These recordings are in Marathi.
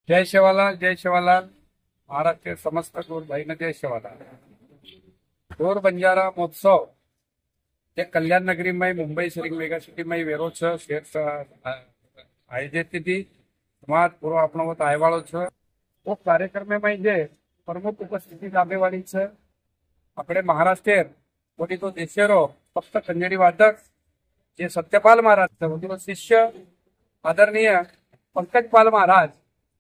जय शिवालाल, जय शिवालाल. महाराष्ट्र समस्त गोर भाईनं जय शिवालाल. गोर बंजारा महोत्सव ते कल्याण नगरी में मुंबई शहरी मेगा सिटी में वेरो शेर आयोजित थी. समाज पूर्व अपनो आयवाळो वो कार्यक्रम में जे प्रमुख उपस्थिति लाभेवाड़ी है अपने महाराष्ट्र वही तो देशेरो फक्त खंजरी वादक जे सत्यपाल महाराज शिष्य आदरणीय पंकजपाल महाराज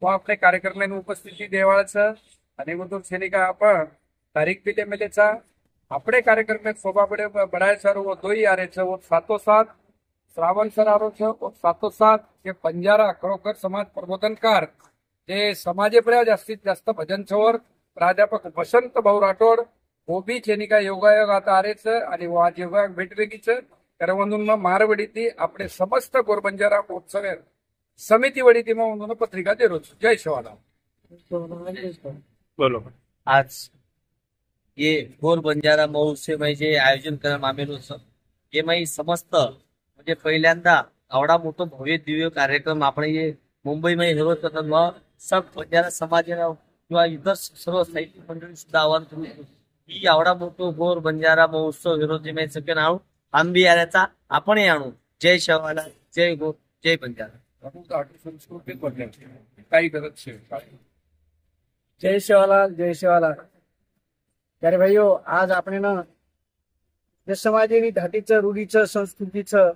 वो आपले कार्यक्रम उपस्थिती देवाळाचं आणि मधून सेनिका आपण तारीख भी मेलेचा अपने कार्यक्रम में शोभा बड़े बढ़ाए सर वो दो ही आ रहे वो सातों सात श्रावण सर आ रहे वो सातों सात के बंजारा खरोखर समाज प्रबोधनकार जे समाजे पर्या जास्तीत जास्त भजन छवर प्राध्यापक वसंत भाऊ राठोड वो भी सेनिका योगायोग आता आ रहे आणि वो आज योगायोग भेटवेगीच करवंदून मारवडी ती अपने समस्त गोरबंजारा महोत्सव समिति वड़ी टीम उन्होंने पत्रिका दे रोज. जय शिवालाल. बोलो. आज ये गोर बंजारा महोत्सव में जे आयोजन करण्यात आलेलो ये में समस्त म्हणजे पहिल्यांदा आवडा मोठो भव्य दिव्य कार्यक्रम आपण ये मुंबई में हेरो सब बंजारा समाज किंवा इतर सर्व साहित्य मंडळी सुद्धा आवाहन करू ही आवडा मोठो गोर बंजारा महोत्सव हेरो जे में सगळ्यांना आणू आंबी आल्याचा आपण आणू. जय शिवालाल, जय गोर, जय बंजारा. संस्कृती काही गरज छे. जय शिवालाल, जय शिवालाल. अरे भाईओ, आज आपण ना जे समाजेनी धाटीचं रूढीचं संस्कृतीचं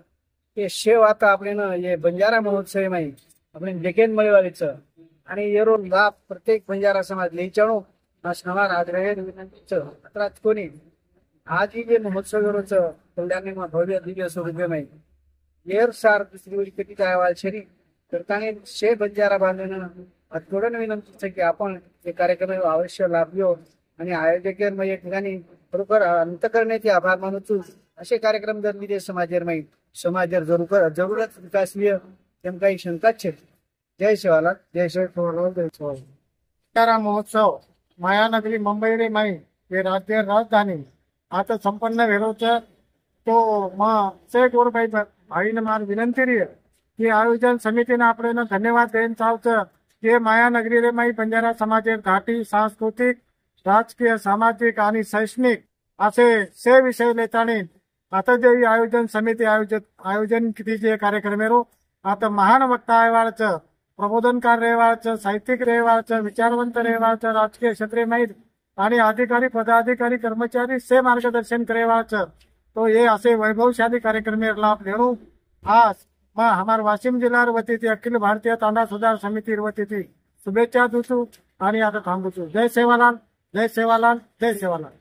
हे शेव आता आपण ना ये बंजारा महोत्सव में आपण डेकेन मळेवालीचं आणि येरो लाभ प्रत्येक बंजारा समाज लेचाणो असणार आज रहे विनंतीचं अत्रात कोणी आज ही जे महोत्सव येरोचं कल्याण में भव्य दिव्य स्वरूपे में येर सार दुसरी वरी कटी जायवाल शरी करताने शे बंजारा बांधणं थोडं विनंती आहे की आपण हे कार्यक्रम अवश्य लाभलो आणि आयोजकांना या ठिकाणी बरोबर अंत करण्याचे आभार मानतो. असे कार्यक्रम जर विदेश समाजेर में समाजेर जरूरत विकासनीय तेम काही शंकाच छे. जय शिवालाल, जय शिवालाल, जय शिवालाल. बंजारा महोत्सव मायानगरी मुंबई में ये राज्य राजधानी आता संपन्न वेळो तो से गोर भाई ने मार विनंती रही की आयोजन समिति ने अपने धन्यवाद देन चाहत के मायानगरी रे माई बंजारा समाजेर घाटी सांस्कृतिक राजकीय सामाजिक आणि शैक्षणिक असे से विषय लेतानी आता जे आयोजन समिति आयोजन किती जे कार्यक्रम रो आता महान वक्ता आयवाळच प्रबोधनकार रेवाळच साहित्यिक रेवाळच विचारवंत रेवाळच राजकीय क्षेत्रे माहीत आणि अधिकारी पदाधिकारी कर्मचारी से मार्गदर्शन करेवाळच तो ये ऐसे वैभवशाली कार्यक्रम लाभ लेणू आज हमारे वाशिम जिला वती थी अखिल भारतीय तांडा सुधार समिति वती थी शुभेच्छा दूसू आणि आता थांबू. जय सेवालाल, जय सेवालाल, जय सेवालाल.